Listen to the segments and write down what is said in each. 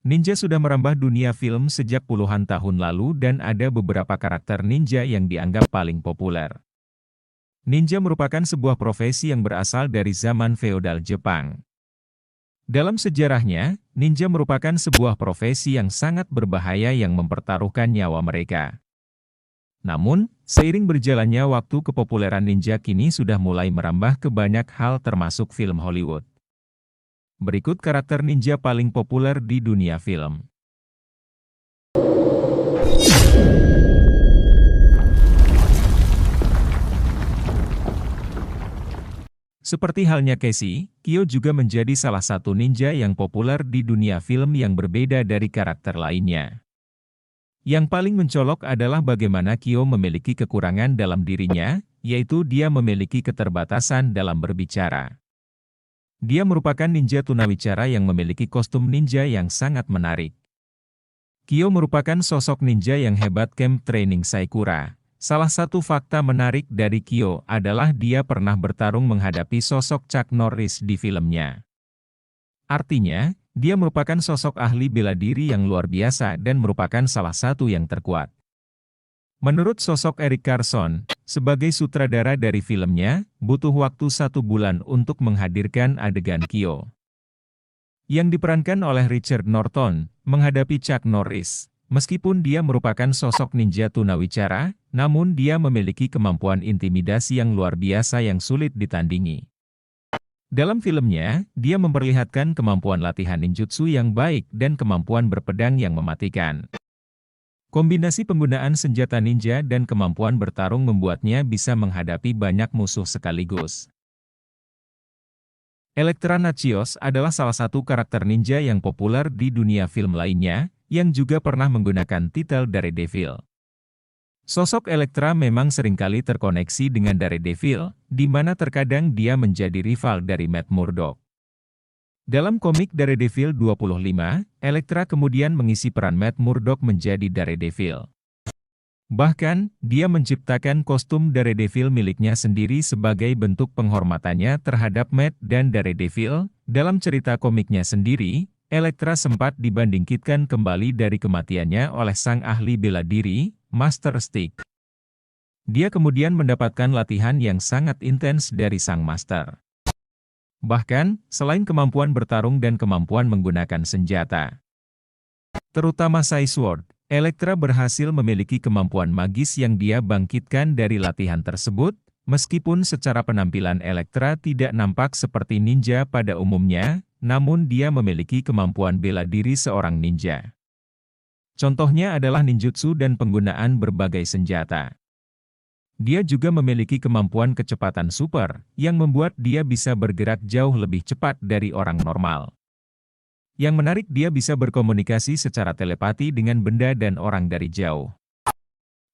Ninja sudah merambah dunia film sejak puluhan tahun lalu dan ada beberapa karakter ninja yang dianggap paling populer. Ninja merupakan sebuah profesi yang berasal dari zaman feodal Jepang. Dalam sejarahnya, ninja merupakan sebuah profesi yang sangat berbahaya yang mempertaruhkan nyawa mereka. Namun, seiring berjalannya waktu, kepopuleran ninja kini sudah mulai merambah ke banyak hal termasuk film Hollywood. Berikut karakter ninja paling populer di dunia film. Seperti halnya Casey, Kyo juga menjadi salah satu ninja yang populer di dunia film yang berbeda dari karakter lainnya. Yang paling mencolok adalah bagaimana Kyo memiliki kekurangan dalam dirinya, yaitu dia memiliki keterbatasan dalam berbicara. Dia merupakan ninja tunawicara yang memiliki kostum ninja yang sangat menarik. Kyo merupakan sosok ninja yang hebat camp training Saikura. Salah satu fakta menarik dari Kyo adalah dia pernah bertarung menghadapi sosok Chuck Norris di filmnya. Artinya, dia merupakan sosok ahli bela diri yang luar biasa dan merupakan salah satu yang terkuat. Menurut sosok Eric Carson, sebagai sutradara dari filmnya, butuh waktu 1 bulan untuk menghadirkan adegan Kyo yang diperankan oleh Richard Norton, menghadapi Chuck Norris. Meskipun dia merupakan sosok ninja tunawicara, namun dia memiliki kemampuan intimidasi yang luar biasa yang sulit ditandingi. Dalam filmnya, dia memperlihatkan kemampuan latihan ninjutsu yang baik dan kemampuan berpedang yang mematikan. Kombinasi penggunaan senjata ninja dan kemampuan bertarung membuatnya bisa menghadapi banyak musuh sekaligus. Elektra Natchios adalah salah satu karakter ninja yang populer di dunia film lainnya, yang juga pernah menggunakan titel Daredevil. Sosok Elektra memang seringkali terkoneksi dengan Daredevil, di mana terkadang dia menjadi rival dari Matt Murdock. Dalam komik Daredevil 25, Elektra kemudian mengisi peran Matt Murdock menjadi Daredevil. Bahkan, dia menciptakan kostum Daredevil miliknya sendiri sebagai bentuk penghormatannya terhadap Matt dan Daredevil. Dalam cerita komiknya sendiri, Elektra sempat dibangkitkan kembali dari kematiannya oleh sang ahli bela diri, Master Stick. Dia kemudian mendapatkan latihan yang sangat intens dari sang Master. Bahkan, selain kemampuan bertarung dan kemampuan menggunakan senjata, terutama Sai Sword, Elektra berhasil memiliki kemampuan magis yang dia bangkitkan dari latihan tersebut, meskipun secara penampilan Elektra tidak nampak seperti ninja pada umumnya, namun dia memiliki kemampuan bela diri seorang ninja. Contohnya adalah ninjutsu dan penggunaan berbagai senjata. Dia juga memiliki kemampuan kecepatan super, yang membuat dia bisa bergerak jauh lebih cepat dari orang normal. Yang menarik, dia bisa berkomunikasi secara telepati dengan benda dan orang dari jauh.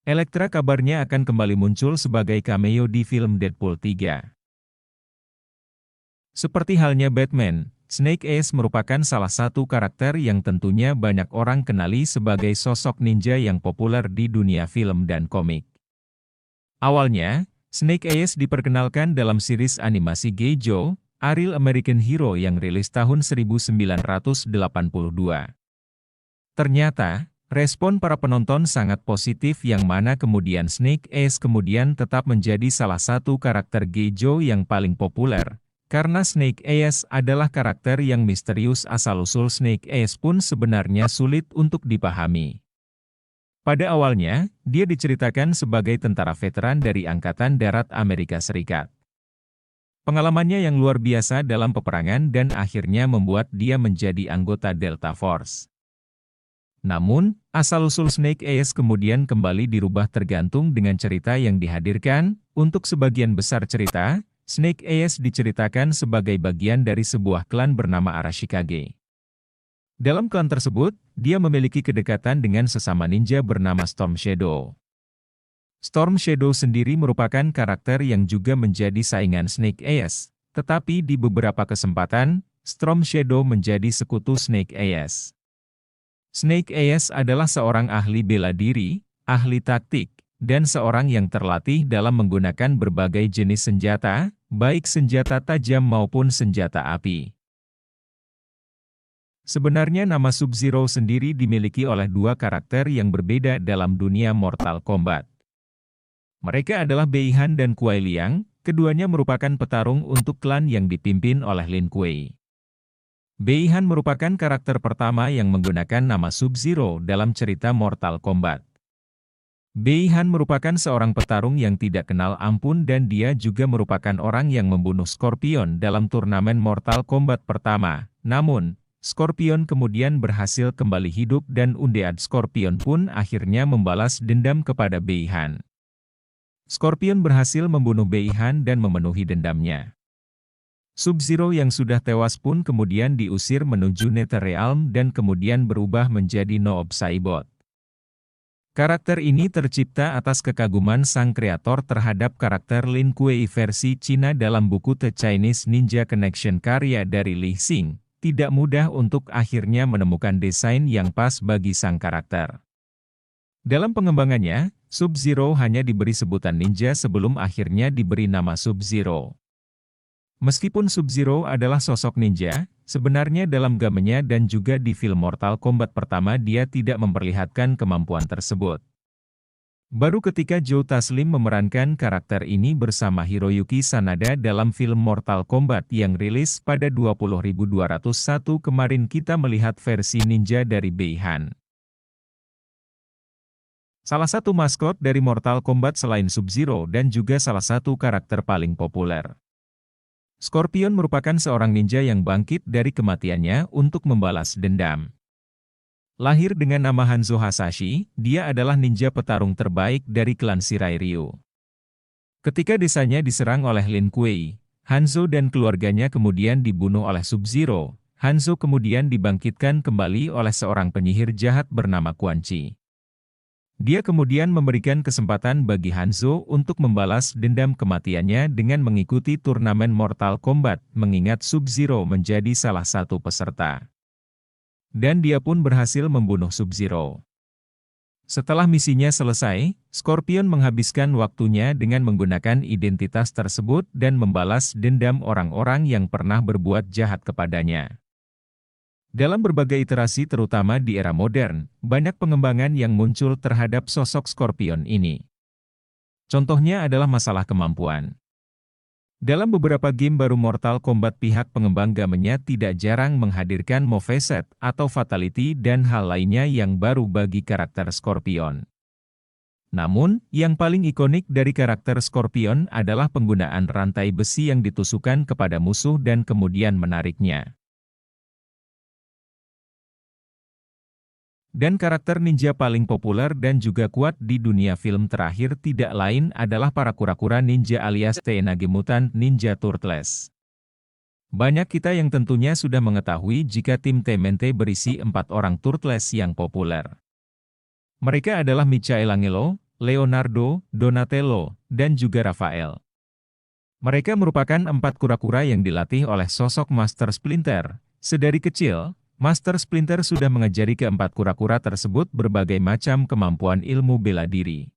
Elektra kabarnya akan kembali muncul sebagai cameo di film Deadpool 3. Seperti halnya Batman, Snake Eyes merupakan salah satu karakter yang tentunya banyak orang kenali sebagai sosok ninja yang populer di dunia film dan komik. Awalnya, Snake Eyes diperkenalkan dalam series animasi Geijo, A Real American Hero yang rilis tahun 1982. Ternyata, respon para penonton sangat positif yang mana kemudian Snake Eyes kemudian tetap menjadi salah satu karakter Geijo yang paling populer. Karena Snake Eyes adalah karakter yang misterius, asal-usul Snake Eyes pun sebenarnya sulit untuk dipahami. Pada awalnya, dia diceritakan sebagai tentara veteran dari Angkatan Darat Amerika Serikat. Pengalamannya yang luar biasa dalam peperangan dan akhirnya membuat dia menjadi anggota Delta Force. Namun, asal-usul Snake Eyes kemudian kembali dirubah tergantung dengan cerita yang dihadirkan. Untuk sebagian besar cerita, Snake Eyes diceritakan sebagai bagian dari sebuah klan bernama Arashikage. Dalam klan tersebut, dia memiliki kedekatan dengan sesama ninja bernama Storm Shadow. Storm Shadow sendiri merupakan karakter yang juga menjadi saingan Snake Eyes, tetapi di beberapa kesempatan, Storm Shadow menjadi sekutu Snake Eyes. Snake Eyes adalah seorang ahli bela diri, ahli taktik, dan seorang yang terlatih dalam menggunakan berbagai jenis senjata, baik senjata tajam maupun senjata api. Sebenarnya nama Sub-Zero sendiri dimiliki oleh dua karakter yang berbeda dalam dunia Mortal Kombat. Mereka adalah Bei Han dan Kuai Liang, keduanya merupakan petarung untuk klan yang dipimpin oleh Lin Kuei. Bei Han merupakan karakter pertama yang menggunakan nama Sub-Zero dalam cerita Mortal Kombat. Bei Han merupakan seorang petarung yang tidak kenal ampun dan dia juga merupakan orang yang membunuh Scorpion dalam turnamen Mortal Kombat pertama. Namun, Scorpion kemudian berhasil kembali hidup dan Undead Scorpion pun akhirnya membalas dendam kepada Bei Han. Scorpion berhasil membunuh Bei Han dan memenuhi dendamnya. Sub-Zero yang sudah tewas pun kemudian diusir menuju Netherrealm dan kemudian berubah menjadi Noob Saibot. Karakter ini tercipta atas kekaguman sang kreator terhadap karakter Lin Kuei versi Cina dalam buku The Chinese Ninja Connection karya dari Li Xing. Tidak mudah untuk akhirnya menemukan desain yang pas bagi sang karakter. Dalam pengembangannya, Sub-Zero hanya diberi sebutan ninja sebelum akhirnya diberi nama Sub-Zero. Meskipun Sub-Zero adalah sosok ninja, sebenarnya dalam gamenya dan juga di film Mortal Kombat pertama dia tidak memperlihatkan kemampuan tersebut. Baru ketika Joe Taslim memerankan karakter ini bersama Hiroyuki Sanada dalam film Mortal Kombat yang rilis pada 20.201 kemarin kita melihat versi ninja dari Bei Han. Salah satu maskot dari Mortal Kombat selain Sub-Zero dan juga salah satu karakter paling populer. Scorpion merupakan seorang ninja yang bangkit dari kematiannya untuk membalas dendam. Lahir dengan nama Hanzo Hasashi, dia adalah ninja petarung terbaik dari klan Shirai Ryu. Ketika desanya diserang oleh Lin Kuei, Hanzo dan keluarganya kemudian dibunuh oleh Sub-Zero. Hanzo kemudian dibangkitkan kembali oleh seorang penyihir jahat bernama Quan Chi. Dia kemudian memberikan kesempatan bagi Hanzo untuk membalas dendam kematiannya dengan mengikuti turnamen Mortal Kombat, mengingat Sub-Zero menjadi salah satu peserta. Dan dia pun berhasil membunuh Sub-Zero. Setelah misinya selesai, Scorpion menghabiskan waktunya dengan menggunakan identitas tersebut dan membalas dendam orang-orang yang pernah berbuat jahat kepadanya. Dalam berbagai iterasi terutama di era modern, banyak pengembangan yang muncul terhadap sosok Scorpion ini. Contohnya adalah masalah kemampuan. Dalam beberapa game baru Mortal Kombat pihak pengembang gamenya tidak jarang menghadirkan moveset atau fatality dan hal lainnya yang baru bagi karakter Scorpion. Namun, yang paling ikonik dari karakter Scorpion adalah penggunaan rantai besi yang ditusukkan kepada musuh dan kemudian menariknya. Dan karakter ninja paling populer dan juga kuat di dunia film terakhir tidak lain adalah para kura-kura ninja alias Teenage Mutant Ninja Turtles. Banyak kita yang tentunya sudah mengetahui jika tim TMNT berisi 4 orang Turtles yang populer. Mereka adalah Michelangelo, Leonardo, Donatello, dan juga Raphael. Mereka merupakan 4 kura-kura yang dilatih oleh sosok Master Splinter. Sedari kecil, Master Splinter sudah mengajari keempat kura-kura tersebut berbagai macam kemampuan ilmu bela diri.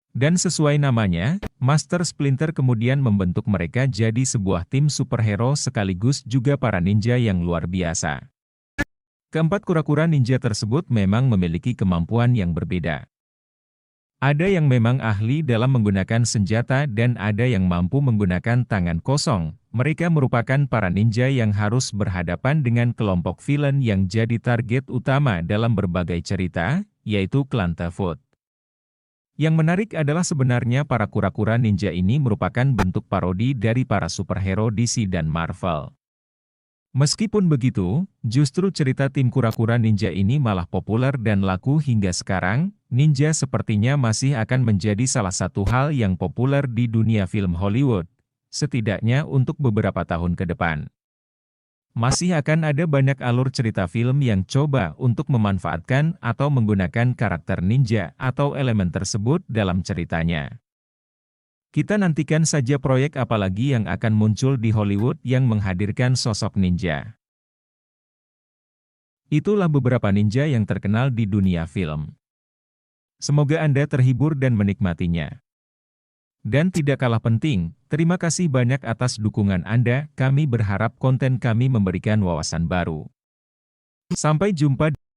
Dan sesuai namanya, Master Splinter kemudian membentuk mereka jadi sebuah tim superhero sekaligus juga para ninja yang luar biasa. Keempat kura-kura ninja tersebut memang memiliki kemampuan yang berbeda. Ada yang memang ahli dalam menggunakan senjata dan ada yang mampu menggunakan tangan kosong. Mereka merupakan para ninja yang harus berhadapan dengan kelompok villain yang jadi target utama dalam berbagai cerita, yaitu klan Tefut. Yang menarik adalah sebenarnya para kura-kura ninja ini merupakan bentuk parodi dari para superhero DC dan Marvel. Meskipun begitu, justru cerita tim kura-kura ninja ini malah populer dan laku hingga sekarang. Ninja sepertinya masih akan menjadi salah satu hal yang populer di dunia film Hollywood, setidaknya untuk beberapa tahun ke depan. Masih akan ada banyak alur cerita film yang coba untuk memanfaatkan atau menggunakan karakter ninja atau elemen tersebut dalam ceritanya. Kita nantikan saja proyek apa lagi yang akan muncul di Hollywood yang menghadirkan sosok ninja. Itulah beberapa ninja yang terkenal di dunia film. Semoga Anda terhibur dan menikmatinya. Dan tidak kalah penting, terima kasih banyak atas dukungan Anda, kami berharap konten kami memberikan wawasan baru. Sampai jumpa